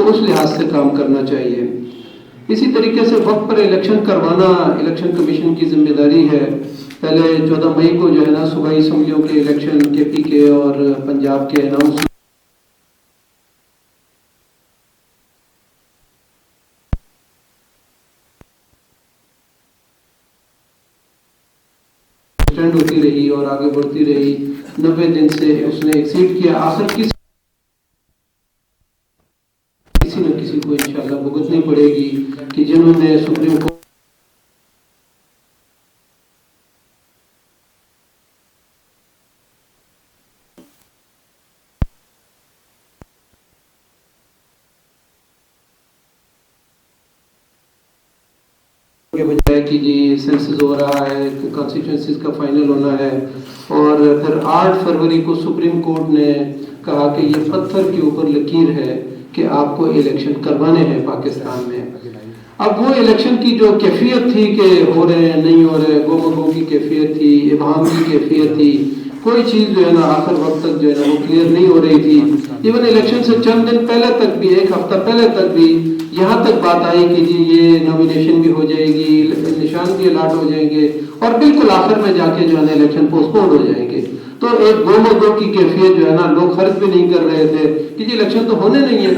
تو اس لحاظ سے کام کرنا چاہیے۔ اسی طریقے سے وقت پر الیکشن کروانا الیکشن کمیشن کی ذمہ داری ہے۔ پہلے 14 مئی کو جو ہے نا صوبائی اسمبلیوں کے الیکشن کے پی کے اور پنجاب کے اناؤنس ہوتی رہی اور آگے بڑھتی رہی، 90 دن سے اس نے ایکسیڈ کیا، آخر کسی نہ کسی کو انشاءاللہ بھگتنی پڑے گی کہ جنہوں نے سپریم کورٹ کے بجائے کہ جی سینسز ہو رہا ہے، کانسٹیٹوئنسیز کا فائنل ہونا ہے، اور پھر 8 فروری کو سپریم کورٹ نے کہا کہ یہ پتھر کے اوپر لکیر ہے کہ آپ کو الیکشن کروانے ہیں پاکستان میں۔ اب وہ الیکشن کی جو کیفیت تھی کہ ہو رہے ہیں نہیں ہو رہے، گو مگو کی کیفیت تھی، ابہام کی کیفیت تھی، کوئی چیز جو ہے نا آخر وقت تک جو ہے نا وہ کلیئر نہیں ہو رہی تھی۔ ایون الیکشن سے چند دن پہلے تک بھی، 1 ہفتہ پہلے تک بھی یہاں تک بات آئی کہ جی یہ نامینیشن بھی ہو جائے گی، نشان بھی الاٹ ہو جائیں گے، اور بالکل آخر میں جا کے جو ہے نا الیکشن پوسٹ پون ہو جائیں گے۔ تو ایک گو مگو کی کیفیت جو ہے نا لوگ خرچ بھی نہیں کر رہے تھے کہ جی الیکشن تو ہونے نہیں ہے،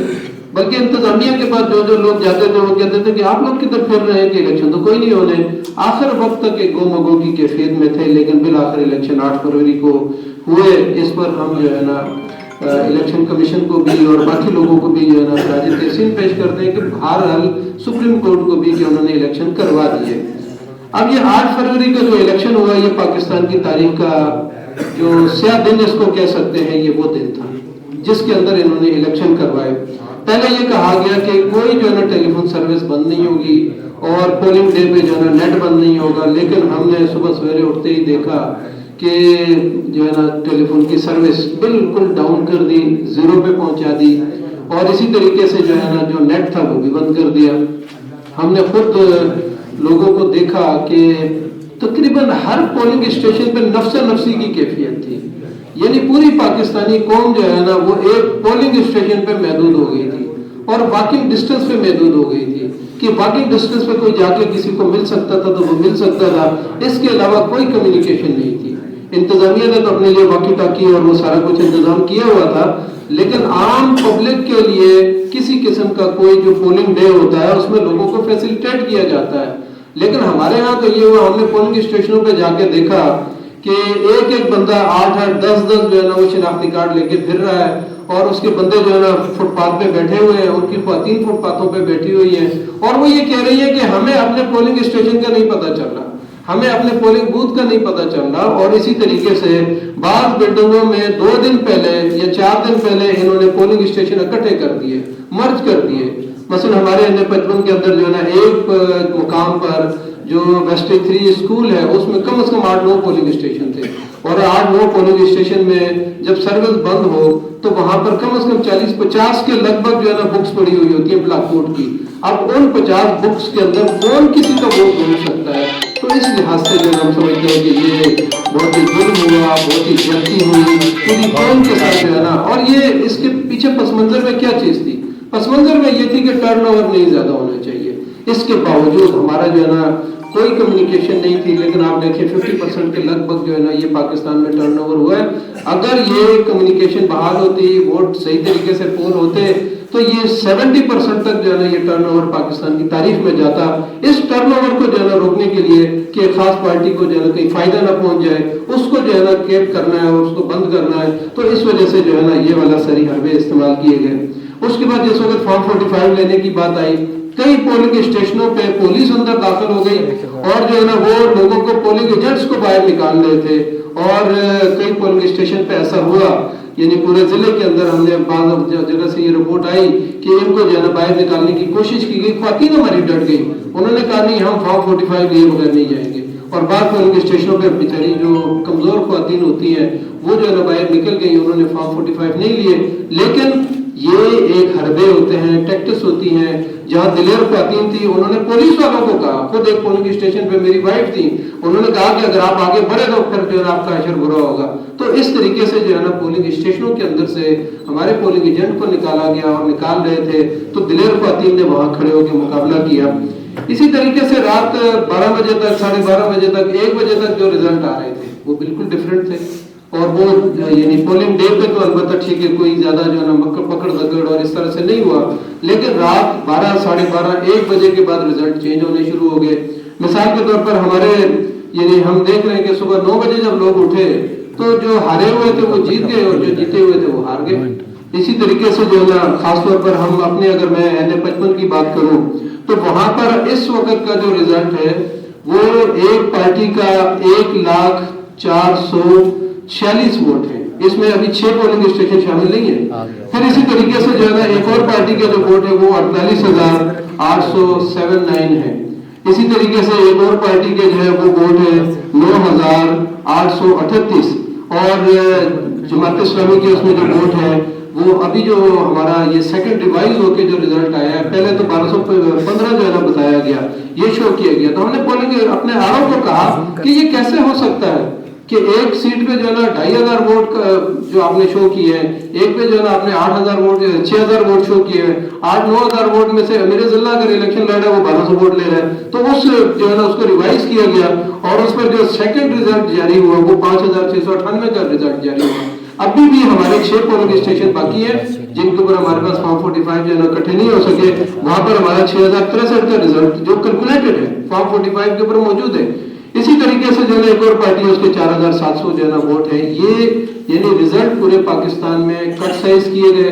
بلکہ انتظامیہ کے پاس جو لوگ جاتے تھے وہ کہتے تھے کہ آپ لوگ کدھر پھر رہے ہیں کہ الیکشن تو کوئی نہیں ہونے۔ آخر وقت تک ایک گو مگو کی کیفیت میں تھے، لیکن بالآخر الیکشن 8 فروری کو ہوئے۔ اس پر ہم جو ہے نا الیکشن کمیشن کو بھی اور باقی لوگوں کو بھی جو ہے نا خراج تحسین پیش کرتے ہیں کہ بہرحال سپریم کورٹ کو بھی کہ انہوں نے الیکشن کروا دیے۔ اب یہ 8 فروری کا جو الیکشن ہوا یہ پاکستان کی تاریخ کا جو سیاہ دن اس کو کہہ سکتے ہیں، یہ وہ دن تھا جس کے اندر انہوں نے الیکشن کروائے۔ پہلے یہ کہا گیا کہ کوئی جو ہے نا ٹیلی فون سروس بند نہیں ہوگی اور پولنگ ڈے پہ جو ہے نا نیٹ بند نہیں ہوگا، لیکن ہم نے صبح سویرے اٹھتے ہی دیکھا کہ جو ہے نا ٹیلی فون کی سروس بالکل ڈاؤن کر دی، 0 پہ پہنچا دی، اور اسی طریقے سے جو ہے نا جو نیٹ تھا وہ بھی بند کر دیا۔ ہم نے خود لوگوں کو دیکھا کہ تقریباً ہر پولنگ اسٹیشن پہ نفس نفسی کی کیفیت تھی، یعنی پوری پاکستانی قوم جو ہے نا وہ ایک پولنگ اسٹیشن پہ محدود ہو گئی تھی اور واکنگ ڈسٹنس پہ محدود ہو گئی تھی کہ واکنگ ڈسٹنس پہ کوئی جا کے کسی کو مل سکتا تھا تو وہ مل سکتا تھا، اس کے علاوہ کوئی کمیونیکیشن نہیں تھی۔ انتظامیہ نے تو اپنے لیے واقی ٹاکی اور وہ سارا کچھ انتظام کیا ہوا تھا، لیکن عام پبلک کے لیے کسی قسم کا کوئی جو پولنگ ڈے ہوتا ہے اس میں لوگوں کو فیسیلیٹیٹ کیا جاتا ہے، لیکن ہمارے ہاں تو یہ ہوا ہم نے پولنگ اسٹیشنوں پہ جا کے دیکھا کہ ایک بندہ 8-8 10-10 جو ہے نا وہ شناختی کارڈ لے کے پھر رہا ہے، اور اس کے بندے جو ہے نا فٹ پاتھ پہ بیٹھے ہوئے ہیں، ان کی خواتین فٹ پاتھوں پہ بیٹھی ہوئی ہیں، اور وہ یہ کہہ رہی ہے کہ ہمیں اپنے پولنگ اسٹیشن کا نہیں پتہ چل رہا، ہمیں اپنے پولنگ بوتھ کا نہیں پتہ چل رہا۔ اور اسی طریقے سے بعض بلڈنگوں میں 2 دن پہلے یا 4 دن پہلے انہوں نے پولنگ اسٹیشن اکٹھے کر دیے، مرج کر دیے۔ مثلا ہمارے N55 کے اندر جو ہے نا ایک مقام پر جو ویسٹیج 3 اسکول ہے اس میں کم از کم 8-9 پولنگ اسٹیشن تھے، اور 8-9 پولنگ اسٹیشن میں جب سروس بند ہو تو وہاں پر کم از کم 40-50 کے لگ بھگ جو ہے نا بکس پڑی ہوئی ہوتی ہیں بلاک ووٹ کی۔ اب ان 50 بکس کے اندر کون کسی کا ووٹ ڈھونڈ سکتا ہے؟ تو اس لحاظ سے جو ہم سمجھتے ہیں کہ یہ بہت ہی ظلم ہوا، بہت ہی زیادتی ہوئی پوری قوم کے ساتھ جو ہے نا۔ اور یہ اس کے پیچھے پس منظر میں کیا چیز تھی؟ پس منظر میں یہ تھی کہ ٹرن اوور نہیں زیادہ ہونا چاہیے، اس کے باوجود ہمارا جو ہے نا کوئی کمیونیکیشن نہیں تھی، لیکن آپ دیکھیں 50% کے لگ بھگ جو ہے نا یہ پاکستان میں ٹرن اوور ہوا ہے۔ اگر یہ کمیونیکیشن بحال ہوتی، ووٹ صحیح طریقے سے پول ہوتے تو یہ 70% تک جو ہے نا یہ ٹرن اوور پاکستان کی تاریخ میں جاتا۔ اس ٹرن اوور کو جو ہے نا روکنے کے لیے کہ ایک خاص پارٹی کو جو ہے نا کہیں فائدہ نہ پہنچ جائے، اس کو جو ہے نا کیپ کرنا ہے اور اس کو بند کرنا ہے، تو اس وجہ سے جو ہے نا یہ والا سری حربے استعمال کیے گئے۔ اس کے بعد جس وقت فارم 45 لینے کی بات آئی، کئی پولنگ اسٹیشنوں پہ پولیس اندر داخل ہو گئی اور جو ہے نا وہ لوگوں کو پولنگ ایجنٹس کو باہر نکال رہے تھے، اور کئی پولنگ اسٹیشن پہ ایسا ہوا، یعنی پورے ضلع کے اندر ہم نے بعض جگہ سے یہ رپورٹ آئی کہ ان کو جو ہے نا باہر نکالنے کی کوشش کی گئی، خواتین ہماری ڈٹ گئی، انہوں نے کہا نہیں ہم فارم 45 لیے بغیر نہیں جائیں گے، اور بعض پولنگ اسٹیشنوں پہ بیچاری جو کمزور خواتین ہوتی ہیں وہ جو ہے نا باہر نکل گئی، انہوں نے فارم 45 نہیں لیے۔ لیکن یہ ایک حربے ہوتے ہیں، ٹیکٹس ہوتی ہیں. جہاں دلیر خواتین تھی انہوں نے پولیس والوں کو کہا، خود ایک پولنگ اسٹیشن پہ میری وائف تھی، انہوں نے کہا کہ اگر آپ آگے بڑھے تو پھر جو ہے آپ کا اشر برا ہوگا. تو اس طریقے سے جو ہے نا پولنگ اسٹیشنوں کے اندر سے ہمارے پولنگ ایجنٹ کو نکالا گیا اور نکال رہے تھے تو دلیر خواتین نے وہاں کھڑے ہو کے مقابلہ کیا. اسی طریقے سے رات 12 بجے تک، 12:30 بجے تک، 1 بجے تک جو رزلٹ آ رہے تھے وہ بالکل ڈفرینٹ تھے. اور وہ یعنی پولنگ ڈے پہ تو البتہ ٹھیک ہے، کوئی زیادہ جو ہے نا پکڑ دکڑ اور اس طرح سے نہیں ہوا، لیکن رات 12، 12:30، 1 بجے کے بعد رزلٹ چینج ہونے شروع ہو گئے. مثال کے طور پر ہمارے یعنی ہم دیکھ رہے ہیں کہ صبح 9 بجے جب لوگ اٹھے تو جو ہارے ہوئے تھے وہ جیت گئے اور جو جیتے ہوئے تھے وہ ہار گئے. اسی طریقے سے جو ہے نا خاص طور پر ہم اپنے اگر میں N55 کی بات کروں تو وہاں پر اس وقت کا جو رزلٹ ہے وہ ایک پارٹی کا 1,04,46 ووٹ ہے. اس میں ابھی 6 پولنگ اسٹیشن شامل نہیں ہے. پھر اسی طریقے سے جو ہے نا ایک اور پارٹی کا جو ووٹ ہے وہ 48,879 ہے. اسی طریقے سے ایک اور پارٹی کے جو ہے وہ ووٹ ہے 9,838 اور جماعت اسلامی کے اس میں جو ووٹ ہے وہ ابھی جو ہمارا یہ سیکنڈ ریوائز ہو کے جو رزلٹ آیا ہے، پہلے تو 1215 جو ہے نا بتایا گیا، یہ شو کیا گیا. تو ہم نے پولنگ اپنے آروں کو کہا کہ یہ کیسے ہو سکتا ہے کہ ایک سیٹ پہ جو ہے نا 2,500 ووٹ جو آپ نے شو کیے ہیں، ایک پہ جو ہے نا آپ نے 8,000 ووٹ 6,000 ووٹ شو کیے ہیں، 8-9,000 ووٹ میں سے امیر ضلع اگر الیکشن لڑ رہا ہے وہ 1,200 ووٹ لے رہا ہے. تو اس جو ہے نا اس کو ریوائز کیا گیا اور اس پر جو سیکنڈ رزلٹ جاری ہوا وہ 5,698 کا رزلٹ جاری ہوا. ابھی بھی ہمارے 6 پولنگ اسٹیشن باقی ہیں جن کے اوپر ہمارے پاس فارم 45 جو ہے نا اکٹھے نہیں ہو سکے. وہاں پر ہمارا 6,063 کا رزلٹ جو کیلکولیٹڈ ہے فارم 45 کے اوپر موجود ہے. اسی طریقے سے جو ہے ایک اور پارٹی ہے اس کے 4,700 جو ہے نا ووٹ ہے. یہ یعنی رزلٹ پورے پاکستان میں کٹ سائز کیے گئے.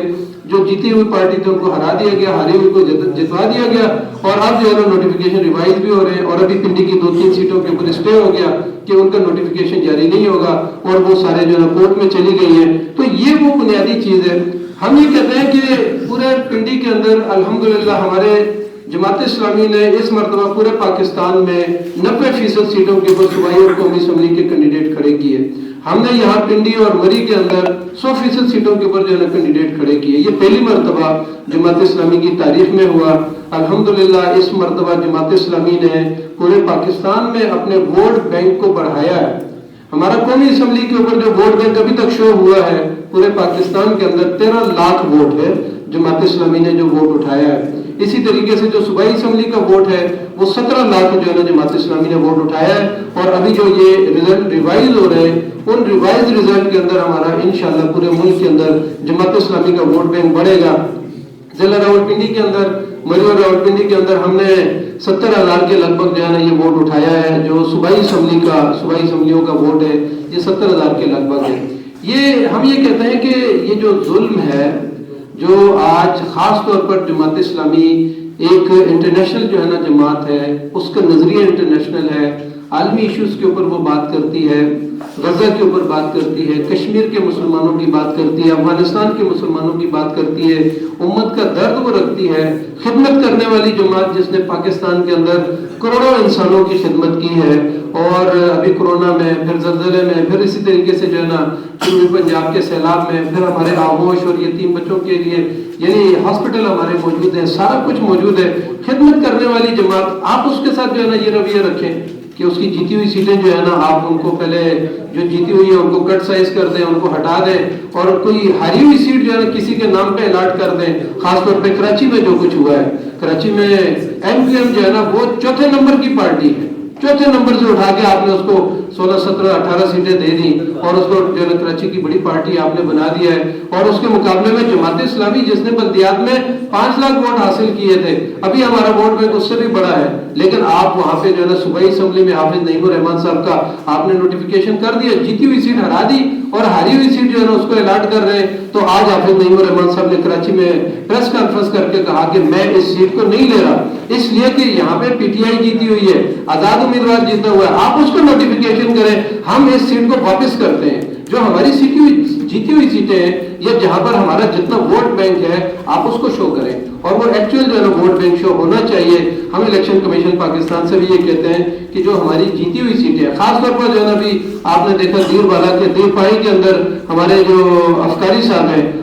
جو جیتی ہوئی پارٹی تھی ان کو ہرا دیا گیا، ہاری ہوئی کو جتوا دیا گیا اور اب جو ہے نا نوٹیفیکیشن ریوائز بھی ہو رہے ہیں. اور ابھی پنڈی کی 2-3 سیٹوں کے اوپر اسٹے ہو گیا کہ ان کا نوٹیفیکیشن جاری نہیں ہوگا اور وہ سارے جو ہے نا کورٹ میں چلی گئی ہیں. تو یہ وہ بنیادی چیز ہے. ہم یہ کہتے ہیں کہ پورے پنڈی کے اندر الحمدللہ ہمارے جماعت اسلامی نے اس مرتبہ پورے پاکستان میں 90% سیٹوں کے اوپر صوبائی اور قومی اسمبلی کے کینڈیڈیٹ کھڑے کیے. ہم نے یہاں پنڈی اور مری کے اندر 100% سیٹوں کے اوپر جو ہے کینڈیڈیٹ کھڑے کیے. یہ پہلی مرتبہ جماعت اسلامی کی تاریخ میں ہوا. الحمدللہ اس مرتبہ جماعت اسلامی نے پورے پاکستان میں اپنے ووٹ بینک کو بڑھایا ہے. ہمارا قومی اسمبلی کے اوپر جو ووٹ بینک ابھی تک شو ہوا ہے پورے پاکستان کے اندر 13 لاکھ ووٹ ہے جماعت اسلامی نے جو ووٹ اٹھایا ہے. اسی طریقے سے جو صوبائی اسمبلی کا ووٹ ہے وہ 17 لاکھ جو ہے نا جماعت اسلامی نے ووٹ اٹھایا ہے. اور ابھی جو یہ رزلٹ ریوائز ہو رہے ہیں ان ریوائز رزلٹ کے اندر ہمارا انشاءاللہ پورے ملک کے اندر جماعت اسلامی کا ووٹ بینک بڑھے گا. ضلع راولپنڈی کے اندر، مری اور راولپنڈی کے اندر ہم نے 70,000 کے لگ بھگ جو ہے نا یہ ووٹ اٹھایا ہے. جو صوبائی اسمبلیوں کا ووٹ ہے یہ 70,000 کے لگ بھگ ہے. یہ ہم یہ کہتے ہیں کہ یہ جو ظلم ہے جو آج خاص طور پر جماعت اسلامی ایک انٹرنیشنل جو ہے نا جماعت ہے، اس کا نظریہ انٹرنیشنل ہے، عالمی ایشوز کے اوپر وہ بات کرتی ہے، غزہ کے اوپر بات کرتی ہے، کشمیر کے مسلمانوں کی بات کرتی ہے، افغانستان کے مسلمانوں کی بات کرتی ہے، امت کا درد وہ رکھتی ہے. خدمت کرنے والی جماعت جس نے پاکستان کے اندر کروڑوں انسانوں کی خدمت کی ہے. اور ابھی کورونا میں، پھر زلزلے میں، پھر اسی طریقے سے جو ہے نا جنوبی پنجاب کے سیلاب میں، پھر ہمارے آغوش اور یتیم بچوں کے لیے یعنی ہاسپٹل ہمارے موجود ہیں، سارا کچھ موجود ہے. خدمت کرنے والی جماعت، آپ اس کے ساتھ جو ہے نا یہ رویہ رکھیں کہ اس کی جیتی ہوئی سیٹیں جو ہے نا آپ ان کو پہلے جو جیتی ہوئی ہے ان کو کٹ سائز کر دیں، ان کو ہٹا دیں اور کوئی ہاری ہوئی سیٹ جو ہے نا کسی کے نام پہ الاٹ کر دیں. خاص طور پہ کراچی میں جو کچھ ہوا ہے، کراچی میں MQM جو ہے نا وہ 4تھے نمبر کی پارٹی ہے. 4تھے نمبر سے اٹھا کے آپ نے اس کو 16, 17, 18 سیٹیں دے دی اور اس کو جو ہے کراچی کی بڑی پارٹی آپ نے بنا دیا ہے. اور اس کے مقابلے میں جماعت اسلامی جس نے بلدیات میں 5 لاکھ ووٹ حاصل کیے تھے، ابھی ہمارا ووٹ بینک اس سے بھی بڑا ہے، لیکن آپ وہاں پہ جو ہے نا صوبائی اسمبلی میں حافظ نعیم الرحمان صاحب کا آپ نے نوٹیفیکیشن کر دیا، جیتی ہوئی سیٹ ہرا دی اور ہاری ہوئی سیٹ جو ہے نا اس کو الاٹ کر رہے ہیں. تو آج حافظ نعیم الرحمان صاحب نے کراچی میں پریس کانفرنس کر کے کہا کہ میں اس سیٹ کو نہیں لے رہا، اس لیے کہ یہاں پہ PTI جیتی ہوئی ہے، آزاد امیدوار جیتا ہوا ہے، آپ اس کو نوٹیفیکیشن کریں، ہم اس سیٹ کو واپس کرتے ہیں. جو ہماری جیتی ہوئی سیٹیں ہیں یا جہاں پر ہمارا جتنا ووٹ بینک ہے آپ اس کو شو کریں اور وہ ایکچوئل جو ہے نا ووٹ بینک شو ہونا چاہیے. ہم الیکشن کمیشن پاکستان سے بھی یہ کہتے ہیں کہ جو ہماری جیتی ہوئی سیٹیں خاص طور پر جو ہے نا بھی آپ نے دیکھا دیر بالا کے دیر پائی کے اندر ہمارے جو افکاری صاحب ہیں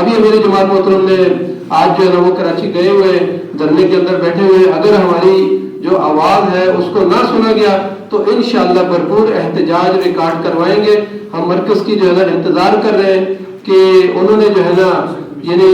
ابھی میری جماعت محترم نے آج جو ہے نا وہ کراچی گئے ہوئے دھرنے کے اندر بیٹھے ہوئے، اگر ہماری جو آواز ہے اس کو نہ سنا گیا تو انشاءاللہ بھرپور احتجاج ریکارڈ کروائیں گے. ہم مرکز کی جو ہے نا انتظار کر رہے ہیں کہ انہوں نے جو ہے نا یعنی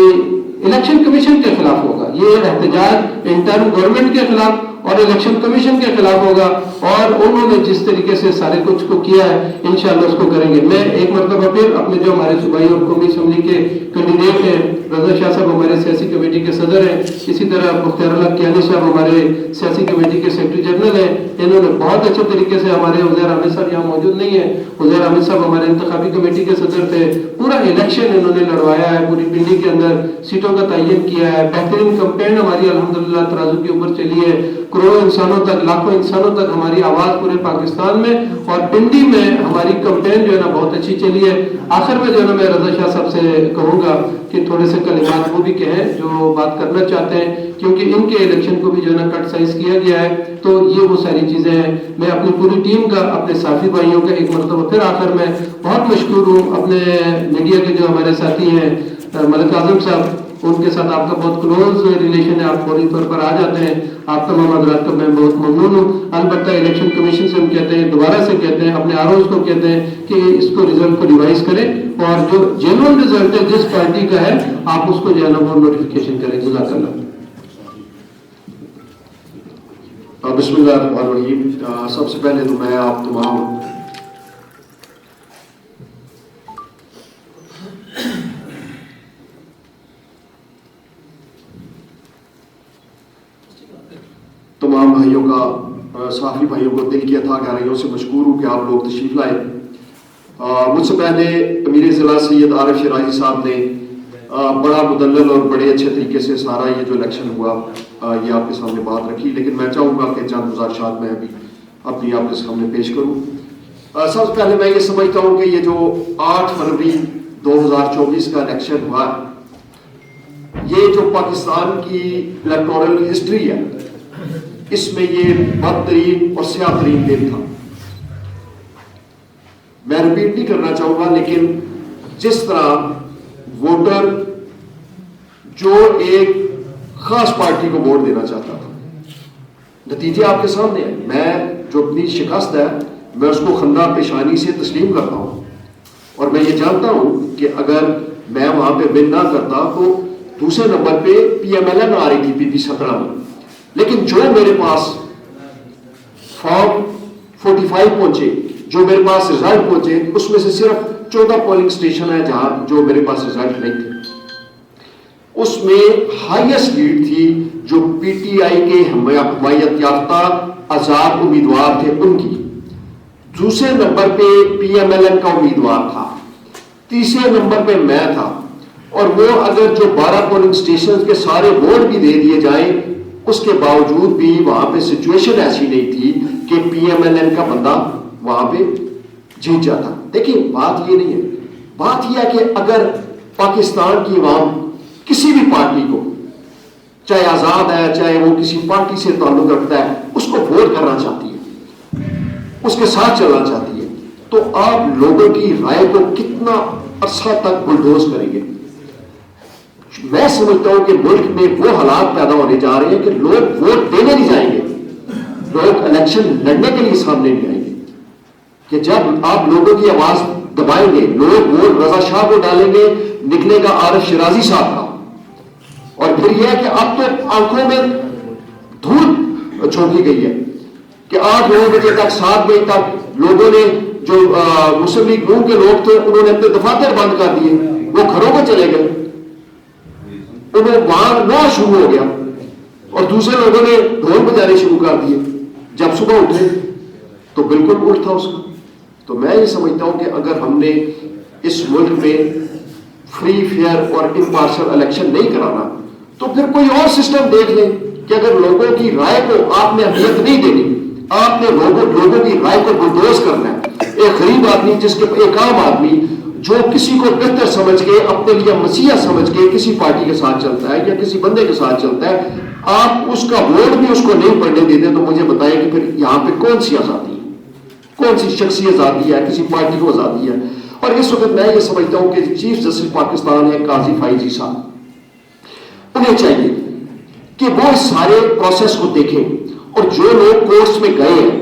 الیکشن کمیشن کے خلاف ہوگا یہ احتجاج، انٹرن گورنمنٹ کے خلاف اور الیکشن کمیشن کے خلاف ہوگا، اور انہوں نے جس طریقے سے سارے کچھ کو کیا ہے انشاءاللہ اس کو کریں گے. میں ایک مرتبہ پھر اپنے جو ہمارے صوبائی اور قومی اسمبلی کے کینڈیڈیٹ ہیں، رضا شاہ صاحب ہمارے سیاسی کمیٹی کے صدر ہیں، اسی طرح مختار اللہ کیانی صاحب ہمارے سیاسی کمیٹی کے سیکرٹری جنرل ہیں، انہوں نے بہت اچھے طریقے سے، ہمارے عزیر احمد صاحب یہاں موجود نہیں ہیں، عزیر احمد صاحب ہمارے انتخابی کمیٹی کے صدر تھے، پورا الیکشن انہوں نے لڑوایا ہے، پوری پنڈی کے اندر سیٹوں کا تعین کیا ہے، بہترین کمپین ہماری الحمدللہ ترازو کے اوپر چلی ہے، کروڑوں انسانوں تک، لاکھوں انسانوں تک ہماری آواز پورے پاکستان میں اور پنڈی میں ہماری کمپین جو ہے نا بہت اچھی چلی ہے. آخر میں جو ہے نا میں رضا شاہ صاحب سے کہوں گا کہ تھوڑے سے کلمات وہ بھی کہیں جو بات کرنا چاہتے ہیں، کیونکہ ان کے الیکشن کو بھی جو ہے نا کٹ سائز کیا گیا ہے. تو یہ وہ ساری چیزیں ہیں. میں اپنی پوری ٹیم کا، اپنے صحافی بھائیوں کا ایک مرتبہ پھر آخر میں بہت مشکور ہوں. اپنے میڈیا کے جو ہمارے ساتھی ہیں ملک اعظم صاحب، ان کے ساتھ آپ کا بہت کلوز ریلیشن ہے، آپ فوری طور پر آ جاتے ہیں. آپ تمام حضرات کا میں بہت ممنون ہوں. البتہ الیکشن کمیشن سے ہم کہتے ہیں، دوبارہ سے کہتے ہیں، اپنے آر اوز کو کہتے ہیں کہ اس کو رزلٹ کو ریوائز کریں، اور جو جینوئن رزلٹ ہے جس پارٹی کا ہے آپ اس کو جو ہے نا وہ نوٹیفیکیشن کریں. جزاک اللہ. بسم اللہ الرحمن الرحیم. سب سے پہلے تو میں آپ تمام بھائیوں کا، صحافی بھائیوں کو دل کی اتھاہ گہرائیوں سے مشکور ہوں کہ آپ لوگ تشریف لائے. مجھ سے پہلے امیر ضلع سید عارف شیرازی صاحب نے بڑا مدلل اور بڑے اچھے طریقے سے سارا یہ جو الیکشن ہوا یہ آپ کے سامنے بات رکھی، لیکن میں چاہوں گا کہ چند گزارشات میں ابھی اپنی آپ کے سامنے پیش کروں. سب سے پہلے میں یہ سمجھتا ہوں کہ یہ جو 8 فروری 2024 کا الیکشن ہوا، یہ جو پاکستان کی الیکٹورل ہسٹری ہے اس میں یہ بدترین اور سیاہ ترین دن تھا. میں ریپیٹ نہیں کرنا چاہوں گا، لیکن جس طرح ووٹر جو ایک خاص پارٹی کو ووٹ دینا چاہتا تھا، نتیجے آپ کے سامنے ہیں. میں جو اپنی شکست ہے میں اس کو خندہ پیشانی سے تسلیم کرتا ہوں، اور میں یہ جانتا ہوں کہ اگر میں وہاں پہ ون نہ کرتا تو دوسرے نمبر پہ پی ایم ایل این آ رہی تھی PP 17 میں. لیکن جو میرے پاس فارم 45 پہنچے، جو میرے پاس رزلٹ پہنچے، اس میں سے صرف 14 پولنگ سٹیشن ہے جہاں جو میرے پاس رزلٹ نہیں تھے. اس میں ہائیسٹ لیڈ تھی جو PTI کے حمایت یافتہ آزاد امیدوار تھے ان کی. دوسرے نمبر پہ PMLN کا امیدوار تھا. تیسرے نمبر پہ میں تھا. اور وہ اگر جو 12 پولنگ سٹیشن کے سارے ووٹ بھی دے دیے جائیں اس کے باوجود بھی وہاں پہ سچویشن ایسی نہیں تھی کہ PMLN کا بندہ وہاں پہ جیت جاتا. دیکھیں بات یہ نہیں ہے، بات یہ ہے کہ اگر پاکستان کی عوام کسی بھی پارٹی کو، چاہے آزاد ہے چاہے وہ کسی پارٹی سے تعلق رکھتا ہے، اس کو ووٹ کرنا چاہتی ہے، اس کے ساتھ چلنا چاہتی ہے، تو آپ لوگوں کی رائے کو کتنا عرصہ تک بلڈوز کریں گے. میں سمجھتا ہوں کہ ملک میں وہ حالات پیدا ہونے جا رہے ہیں کہ لوگ ووٹ دینے نہیں جائیں گے، لوگ الیکشن لڑنے کے لیے سامنے نہیں آئیں گے. کہ جب آپ لوگوں کی آواز دبائیں گے، لوگ ووٹ رضا شاہ کو ڈالیں گے، نکلے گا عارف شیرازی صاحب کا. اور پھر یہ ہے کہ اب تو آنکھوں میں دھول چھونکی گئی ہے کہ 8-9 بجے تک 7 بجے تک لوگوں نے، جو مسلم لیگ نون کے لوگ تھے انہوں نے اپنے دفاتر بند کر دیے، وہ گھروں کو چلے گئے، انہیں وہاں نہ شروع ہو گیا، اور دوسرے لوگوں نے ڈھول بجانے شروع کر دیے. جب صبح اٹھے تو بالکل الٹ تھا اس کا. تو میں یہ سمجھتا ہوں کہ اگر ہم نے اس ملک میں فری فیئر اور امپارشل الیکشن نہیں کرانا تو پھر کوئی اور سسٹم دیکھ لیں کہ اگر لوگوں کی رائے کو آپ نے اہمیت نہیں دینی، آپ نے لوگوں کی رائے کو بلڈوز کرنا ہے. ایک غریب آدمی، جس کے ایک عام آدمی جو کسی کو بہتر سمجھ کے، اپنے لیے مسیحا سمجھ کے کسی پارٹی کے ساتھ چلتا ہے یا کسی بندے کے ساتھ چلتا ہے، آپ اس کا ووٹ بھی اس کو نہیں پڑنے دیتے، تو مجھے بتائیں کہ پھر یہاں پہ کون سی آزادی ہے، کون سی شخصی آزادی ہے، کسی پارٹی کو آزادی ہے. اور اس وقت میں یہ سمجھتا ہوں کہ چیف جسٹس پاکستان ہے قاضی فائزی صاحب, انہیں چاہیے کہ وہ اس سارے پروسیس کو دیکھیں, اور جو لوگ کورٹس میں گئے ہیں,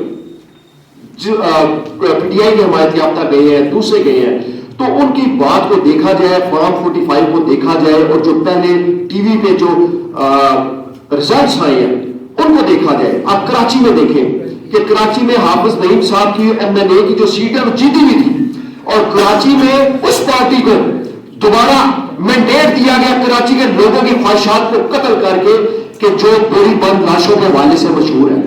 پی ٹی آئی کے حمایت یافتہ گئے ہیں, دوسرے گئے ہیں, تو ان کی بات کو دیکھا جائے, فارم 45 کو دیکھا جائے, اور جو پہلے ٹی وی پہ جو ریزلٹس آئے ہیں ان کو دیکھا جائے. آپ کراچی میں دیکھیں کہ کراچی میں حافظ نعیم صاحب کی MNA کی جو سیٹ ہے وہ جیتی ہوئی تھی, اور کراچی میں اس پارٹی کو دوبارہ مینڈیٹ دیا گیا کراچی کے لوگوں کی خواہشات کو قتل کر کے, کہ جو بوری بند لاشوں کے حوالے سے مشہور ہیں,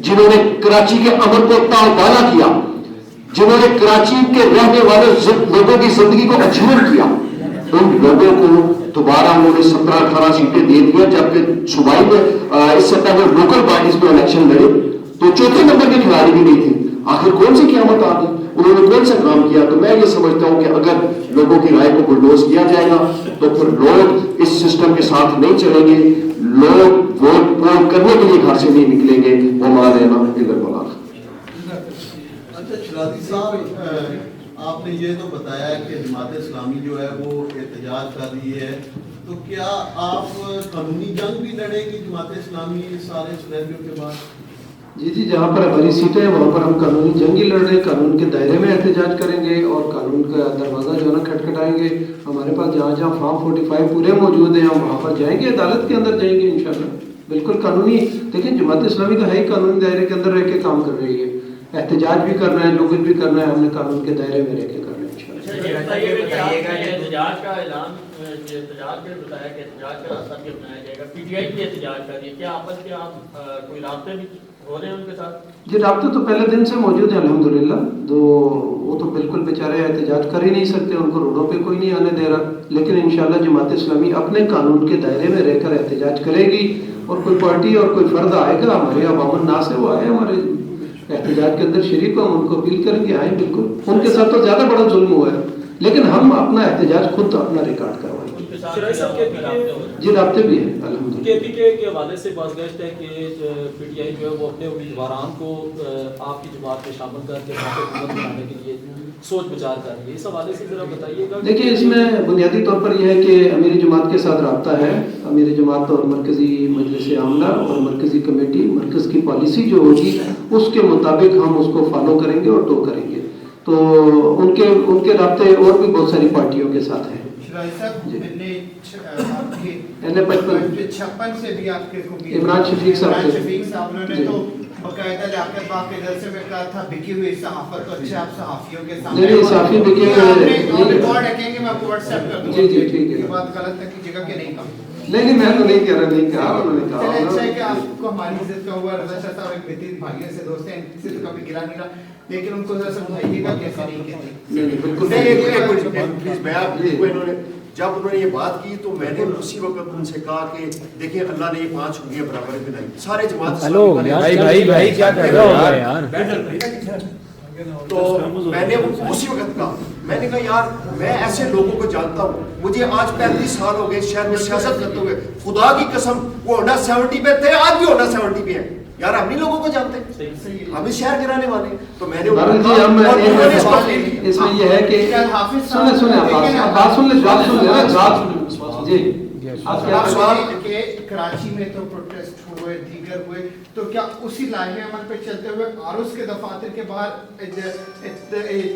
جنہوں نے کراچی کے امن کو تابانا کیا, جنہوں نے کراچی کے رہنے والے لوگوں کی زندگی کو اجور کیا, ان لوگوں کو دوبارہ انہوں نے 17-18 سیٹیں دے دیا, جبکہ صوبائی میں اس سے پہلے لوکل پارٹیز میں الیکشن لڑے تو چوتھے نمبر کے کھلاڑی بھی نہیں تھے. آخر کون سی قیامت آ گئی, انہوں نے کون سا کام کیا؟ تو میں یہ سمجھتا ہوں کہ اگر لوگوں کی رائے کو بلڈوز کیا جائے گا تو پھر لوگ اس سسٹم کے ساتھ نہیں چلیں گے, لوگ ووٹ پول کرنے کے لیے گھر سے نہیں نکلیں گے. وہ ہمارے نام ادھر بولا. اچھا شرازی صاحب, آپ نے یہ تو بتایا کہ جماعت اسلامی جو ہے وہ احتجاج کر رہی ہے, تو کیا آپ قانونی جنگ بھی لڑیں گی جماعت اسلامی سارے سنیریو کے بعد؟ جی جہاں پر ہماری سیٹیں ہیں وہاں پر ہم قانونی جنگ ہی لڑ رہے ہیں, قانون کے دائرے میں احتجاج کریں گے اور قانون کا دروازہ جو ہے نا کھٹکھٹائیں گے. ہمارے پاس جہاں جہاں فارم 45 پورے موجود ہیں ہم وہاں پر جائیں گے, عدالت کے اندر جائیں گے انشاءاللہ. بالکل قانونی, دیکھیں جماعت اسلامی تو ہے ہی قانونی دائرے کے اندر رہ کے کام کر رہی ہے, احتجاج بھی کرنا ہے, لوگت بھی کرنا ہے, ہم نے قانون کے دائرے میں رہ کے کرنا ہے انشاءاللہ. یہ بتائیے گا کہ احتجاج کا اعلان, احتجاج کے بتایا کہ احتجاج کا راستہ بھی اپنایا جائے گا, پی ٹی آئی بھی احتجاج کر رہی ہے, کیا آپس کے آپ کوئی رابطے بھی ہو رہے ہیں ان کے ساتھ؟ جی رابطے تو پہلے دن سے موجود ہیں الحمدللہ, تو وہ تو بالکل بیچارے احتجاج کر ہی نہیں سکتے, ان کو روڈوں پہ کوئی نہیں آنے دے رہا, لیکن انشاءاللہ جماعت اسلامی اپنے قانون کے دائرے میں رہ کر احتجاج کرے گی, اور کوئی پارٹی اور کوئی فرد آئے گا ہمارے عوام الناس ہے وہ آئے ہمارے احتجاج کے اندر شریک ہو, ہم ان کو اپیل کریں گے, آئیں بالکل. ان کے ساتھ تو زیادہ بڑا ظلم ہوا ہے, لیکن ہم اپنا احتجاج خود اپنا ریکارڈ کروائیں گے. جی رابطے بھی ہیں الحمدللہ. کے پی کے حوالے سے بات گشت ہے کہ پی ٹی آئی جو ہے وہ اپنے امیدواران کو آپ کی جماعت میں شامل کر کے حکومت بنانے کے لیے سوچ بچار کر رہی ہے, اس حوالے سے ذرا بتائیے گا. دیکھیے اس میں بنیادی طور پر یہ ہے کہ امیر جماعت کے ساتھ رابطہ ہے. امیر جماعت اور مرکزی مجلس عاملہ اور مرکزی کمیٹی, مرکز کی پالیسی جو ہوگی اس کے مطابق ہم اس کو فالو کریں گے اور ٹو کریں گے. تو ان کے رابطے اور بھی بہت ساری پارٹیوں کے ساتھ ہیں. چھپن سے بھی آپ کے عمران شفیق صاحب نے تو باقاعدہ لیاقت باغ کے جلسے میں کہا تھا بکی ہوئی صحافت, تو اچھا آپ صحافیوں کے سامنے نہیں صحافی بکے ریکارڈ رکھیں گے, میں آپ کو واٹس ایپ کر دوں گا. جی ٹھیک ہے, یہ بات غلط ہے کہ جگہ کے نہیں کہا. نہیں میں تو نہیں کہہ رہا, نہیں کہا, انہوں نے کہا. اچھا ہے کہ آپ کو ہماری عزت کا ہوا. رضا شاہ صاحب ایک بہترین بھائی سے دوست ہیں, ان سے تو کبھی گرا نہیں رہا, لیکن ان کو ذرا سمجھائیے گا کیسے نہیں کہتے. بالکل. جب انہوں نے یہ بات کی تو میں نے اسی وقت ان سے کہا کہ دیکھیں اللہ نے یہ 5 انگلیاں برابر بنائی, سارے جماعت بھائی کیا کر رہے ہو یار. تو میں نے اسی وقت کہا, میں نے کہا یار میں ایسے لوگوں کو جانتا ہوں, مجھے آج 35 سال ہو گئے شہر میں سیاست کرتے ہوئے, خدا کی قسم وہ ہونا 70 پہ تھے, آج بھی ہونا 70 پہ ہے یار, ہم نہیں لوگوں کو جانتے, ہم اس شہر کے رہنے والے ہیں. تو میں نے اس میں یہ ہے کہ کراچی میں تو پروٹیسٹ ہوئے, دیگر ہوئے, تو کیا اسی لاہے عمل پہ چلتے ہوئے عروس کے دفاتر کے باہر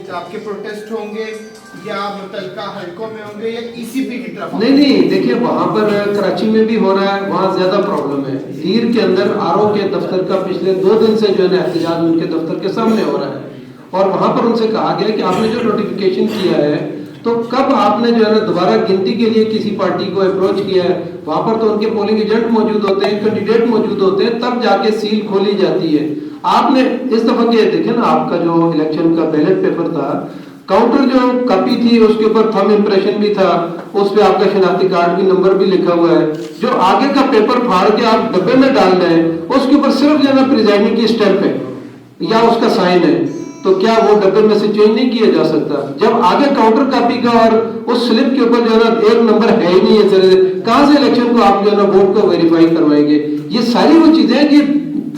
آپ کے پروٹیسٹ ہوں گے یا متعلقہ حلقوں میں ہوں گے یا ای سی پی کی طرف؟ نہیں دیکھیے وہاں پر کراچی میں بھی ہو رہا ہے, وہاں زیادہ پرابلم ہے. دیر کے اندر آرو کے دفتر کا پچھلے 2 دن سے جو ہے نا احتجاج ان کے دفتر کے سامنے ہو رہا ہے, اور وہاں پر ان سے کہا گیا کہ آپ نے جو نوٹیفیکیشن کیا ہے تو کب آپ نے جو ہے نا دوبارہ گنتی کے لیے کسی پارٹی کو اپروچ کیا ہے, وہاں پر تو ان کے پولنگ ایجنٹ موجود ہوتے ہیں, کینڈیڈیٹ موجود ہوتے ہیں, تب جا کے سیل کھولی جاتی ہے. آپ نے اس دفعہ کے دیکھیں نا, آپ کا جو الیکشن کا بیلٹ پیپر تھا, کاؤنٹر جو کاپی تھی اس کے اوپر تھم امپریشن بھی تھا, اس پہ آپ کا شناختی کارڈ بھی نمبر بھی لکھا ہوا ہے. جو آگے کا پیپر پھاڑ کے آپ ڈبے میں ڈال رہے ہیں اس کے اوپر صرف جو ہے نا پریزائڈنگ کی اسٹیمپ ہے یا اس کا سائن ہے, تو کیا وہ ڈبے میں سے چینج نہیں کیا جا سکتا؟ جب آگے کاؤنٹر کاپی کا اور اس سلپ کے اوپر جو ہے نا ایک نمبر ہے ہی نہیں ہے, کہاں سے الیکشن کو آپ جو ہے نا ووٹ کو ویریفائی کروائیں گے؟ یہ ساری وہ چیزیں ہیں کہ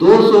200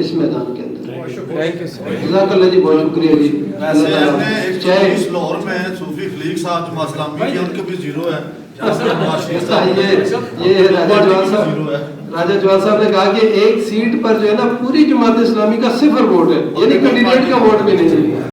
اس میدان کے اندر. Thank you sir. جزاک اللہ جی, بہت شکریہ جی. ویسے ہم نے ایک چاہے چیز لاہور میں صوفی خلیق صاحب جماعت اسلامی کے ان کے بھی زیرو ہے. یہ راجہ جواد صاحب نے کہا کہ ایک سیٹ پر جو ہے نا پوری جماعت اسلامی کا 0 ووٹ ہے, یعنی کینڈیڈیٹ کا ووٹ بھی نہیں ہے.